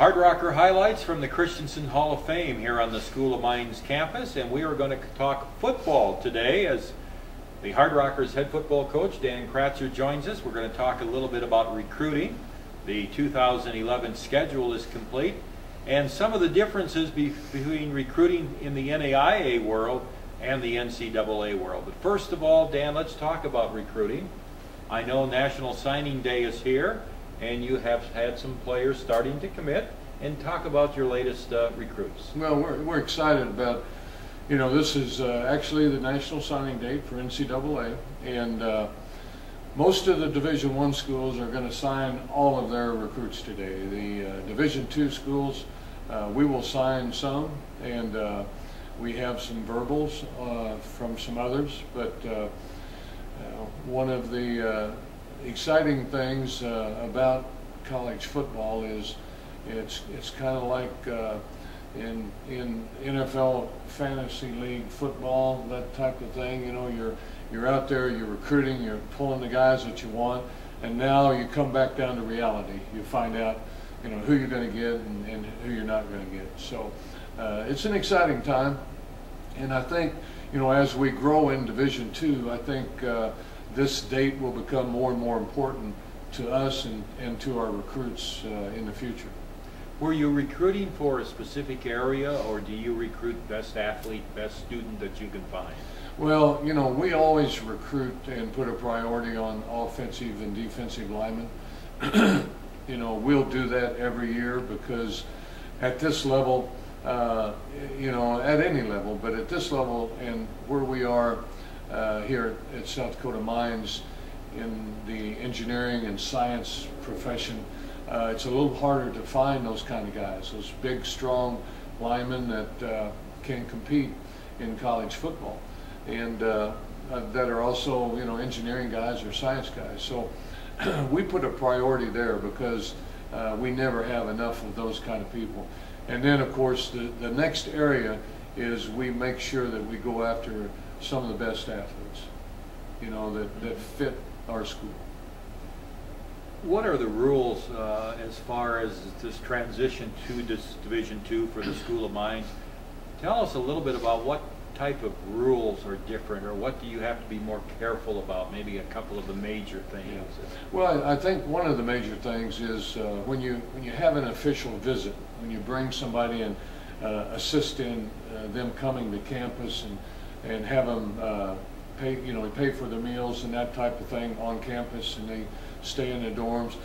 Hardrocker highlights from the Christensen Hall of Fame here on the School of Mines campus, and we are going to talk football today as the Hardrockers head football coach Dan Kratzer joins us. We're going to talk a little bit about recruiting. The 2011 schedule is complete, and some of the differences between recruiting in the NAIA world and the NCAA world. But first of all, Dan, let's talk about recruiting. I know National Signing Day is here, and you have had some players starting to commit, and talk about your latest recruits. Well, we're excited about, this is actually the national signing date for NCAA, and most of the Division I schools are going to sign all of their recruits today. The Division II schools, we will sign some, and we have some verbals from some others, but one of the exciting things about college football is it's kind of like in NFL fantasy league football, that type of thing. You're out there, you're recruiting, you're pulling the guys that you want, and now you come back down to reality. You find out who you're going to get and who you're not going to get. So it's an exciting time, and I think as we grow in Division II, I think this date will become more and more important to us and to our recruits in the future. Were you recruiting for a specific area, or do you recruit best athlete, best student that you can find? Well, we always recruit and put a priority on offensive and defensive linemen. We'll do that every year because at this level, at any level, but at this level and where we are here at South Dakota Mines in the engineering and science profession, it's a little harder to find those kind of guys, those big, strong linemen that can compete in college football, and that are also, engineering guys or science guys. So we put a priority there because we never have enough of those kind of people. And then, of course, the next area is we make sure that we go after some of the best athletes, that fit our school. What are the rules as far as this transition to this Division II for the School of Mines? Tell us a little bit about what type of rules are different, or what do you have to be more careful about, maybe a couple of the major things. Yeah. Well, I think one of the major things is when you have an official visit, when you bring somebody and assist in them coming to campus and have them pay for their meals and that type of thing on campus, and they stay in the dorms.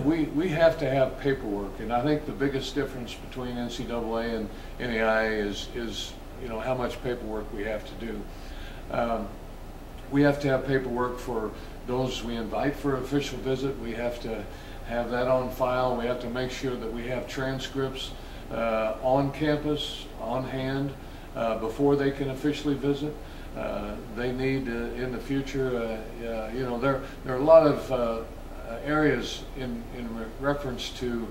we have to have paperwork, and I think the biggest difference between NCAA and NAIA is how much paperwork we have to do. We have to have paperwork for those we invite for an official visit. We have to have that on file. We have to make sure that we have transcripts on campus, on hand, before they can officially visit. They need in the future, there are a lot of areas in reference to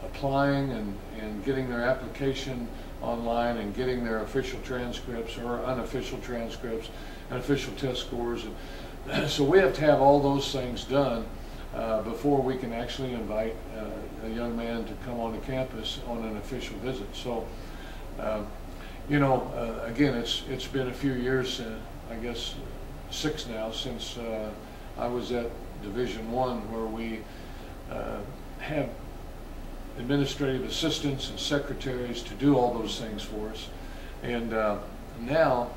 applying and getting their application online and getting their official transcripts or unofficial transcripts and official test scores. And so we have to have all those things done before we can actually invite a young man to come on the campus on an official visit. So again, it's been a few years, I guess 6 now, since I was at Division I, where we have administrative assistants and secretaries to do all those things for us. And now,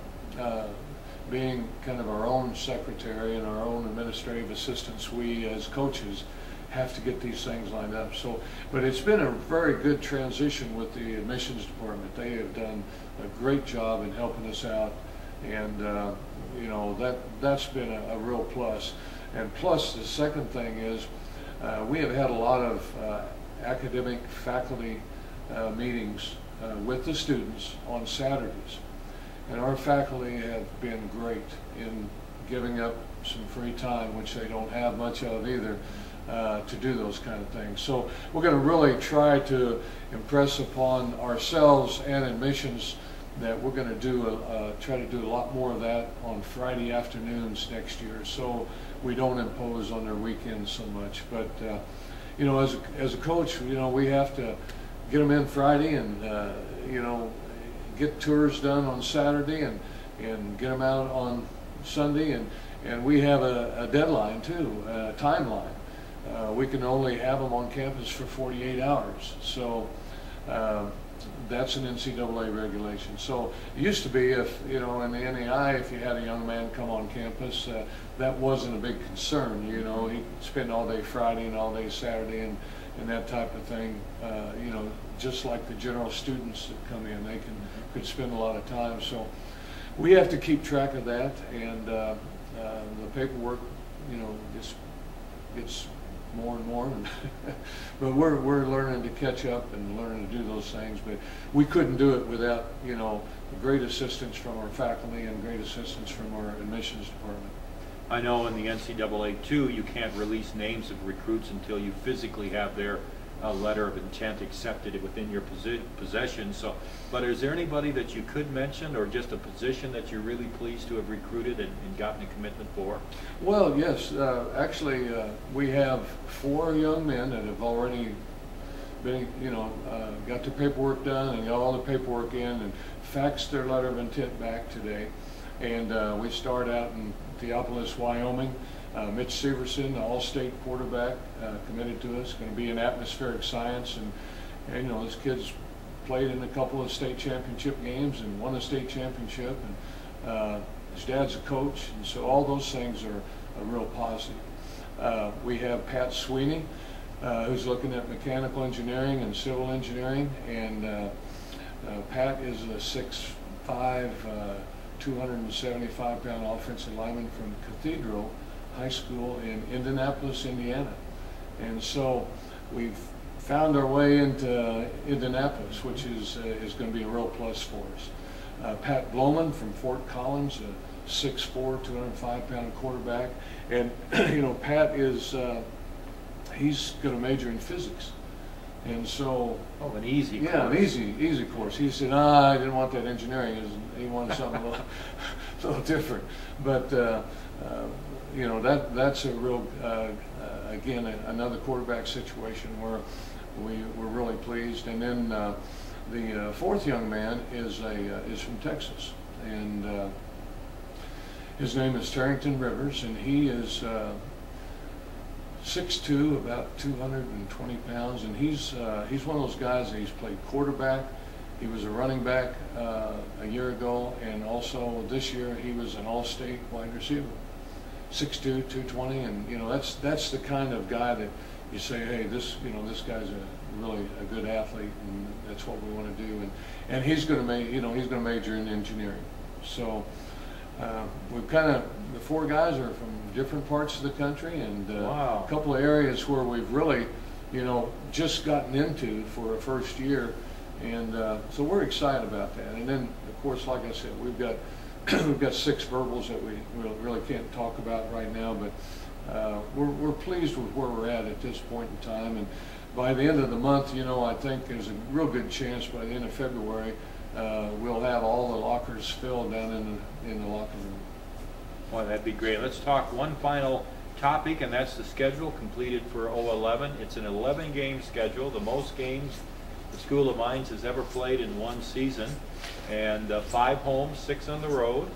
being kind of our own secretary and our own administrative assistants, we as coaches have to get these things lined up. So, but it's been a very good transition with the admissions department. They have done a great job in helping us out, and that's been a real plus. And plus, the second thing is we have had a lot of academic faculty meetings with the students on Saturdays, and our faculty have been great in giving up some free time, which they don't have much of either, to do those kind of things. So we're going to really try to impress upon ourselves and admissions that we're going to try to do a lot more of that on Friday afternoons next year, so we don't impose on their weekends so much. But you know, as a coach, you know, we have to get them in Friday and you know, get tours done on Saturday and get them out on Sunday, and we have a deadline too, a timeline. We can only have them on campus for 48 hours. So that's an NCAA regulation. So it used to be, if, you know, in the NAI, if you had a young man come on campus, that wasn't a big concern. You know, he'd spend all day Friday and all day Saturday and that type of thing. You know, just like the general students that come in, they could spend a lot of time. So we have to keep track of that, and the paperwork, you know, just gets more and more. But we're learning to catch up and learning to do those things. But we couldn't do it without, you know, great assistance from our faculty and great assistance from our admissions department. I know in the NCAA too, you can't release names of recruits until you physically have their letter of intent accepted within your possession. So, but is there anybody that you could mention, or just a position that you're really pleased to have recruited and gotten a commitment for? Well, yes, actually, we have 4 young men that have already been, you know, got their paperwork done and got all the paperwork in and faxed their letter of intent back today. And we start out in Theopolis, Wyoming. Mitch Severson, the all-state quarterback, committed to us, going to be in atmospheric science, and you know, this kid's played in a couple of state championship games and won a state championship, and his dad's a coach, and so all those things are real positive. We have Pat Sweeney, who's looking at mechanical engineering and civil engineering, and Pat is a 6'5", 275-pound offensive lineman from Cathedral High School in Indianapolis, Indiana. And so we've found our way into Indianapolis, which is going to be a real plus for us. Pat Bloman from Fort Collins, a 6'4", 205-pound quarterback. And you know, Pat is, he's going to major in physics. And so, oh, an easy course. Yeah, an easy course. He said, I didn't want that engineering. He wanted something a little different. But you know, that's a real, again, another quarterback situation where we're really pleased. And then the 4th young man is from Texas, and his name is Tarrington Rivers, and he is 6'2", about 220 pounds, and he's one of those guys that he's played quarterback. He was a running back a year ago, and also this year he was an all-state wide receiver. 6'2", 220, and you know, that's the kind of guy that you say, hey, this guy's really a good athlete, and that's what we want to do. And he's going to major in engineering. So we've the 4 guys are from different parts of the country, and wow. A couple of areas where we've really, you know, just gotten into for a first year, and so we're excited about that. And then, of course, like I said, we've got 6 verbals that we really can't talk about right now, but we're pleased with where we're at this point in time. And by the end of the month, you know, I think there's a real good chance by the end of February we'll have all the lockers filled down in the locker room. Well, that'd be great. Let's talk one final topic, and that's the schedule completed for 011. It's an 11-game schedule, the most games the School of Mines has ever played in one season, and 5 home, 6 on the road.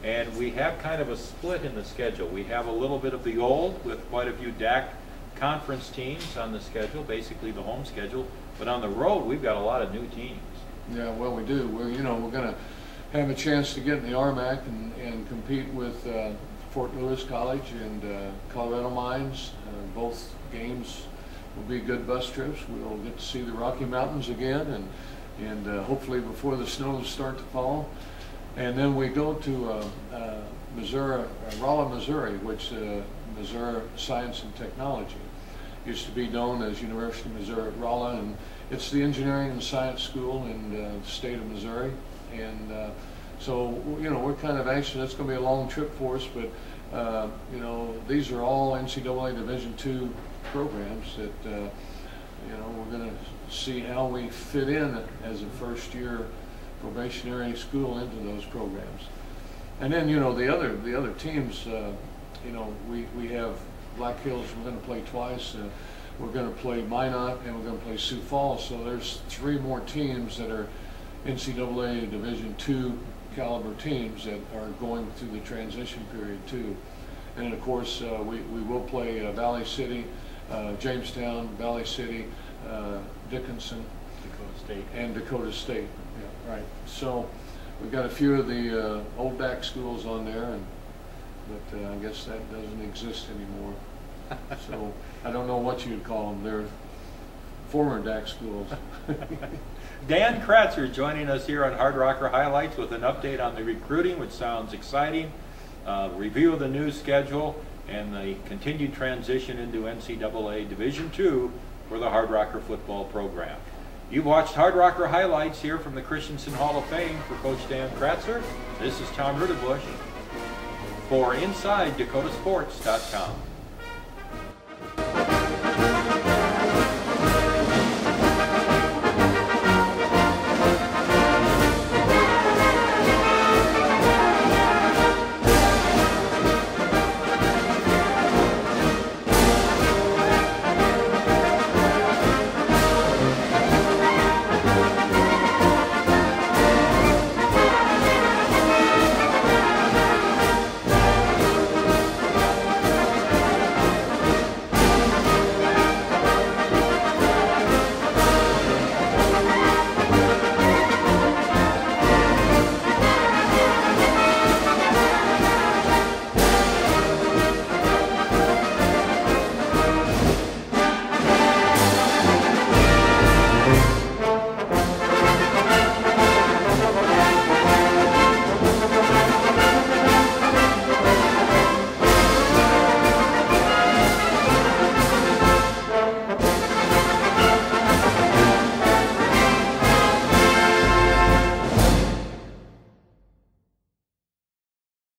And we have kind of a split in the schedule. We have a little bit of the old with quite a few DAC conference teams on the schedule, basically the home schedule. But on the road, we've got a lot of new teams. Yeah, well, we do. We're going to have a chance to get in the RMAC and compete with Fort Lewis College and Colorado Mines. Both games will be good bus trips. We'll get to see the Rocky Mountains again, and hopefully before the snows start to fall. And then we go to Missouri, Rolla, Missouri, which Missouri Science and Technology. Used to be known as University of Missouri at Rolla, and it's the engineering and science school in the state of Missouri. And so, you know, we're kind of anxious. That's going to be a long trip for us, but you know, these are all NCAA Division II programs that you know, we're going to see how we fit in as a first-year probationary school into those programs. And then, you know, the other teams, you know, we have Black Hills. We're going to play twice. we're going to play Minot, and we're going to play Sioux Falls. So there's 3 more teams that are NCAA Division II caliber teams that are going through the transition period too. And of course, we will play Valley City, Jamestown, Valley City, Dickinson, Dakota State, and Dakota State. Yeah, right. So we've got a few of the old DAC schools on there, but I guess that doesn't exist anymore. So I don't know what you'd call them. They're former DAC schools. Dan Kratzer joining us here on Hardrocker Highlights with an update on the recruiting, which sounds exciting, review of the new schedule, and the continued transition into NCAA Division II for the Hardrocker football program. You've watched Hardrocker Highlights here from the Christensen Hall of Fame for Coach Dan Kratzer. This is Tom Rudebusch for InsideDakotaSports.com.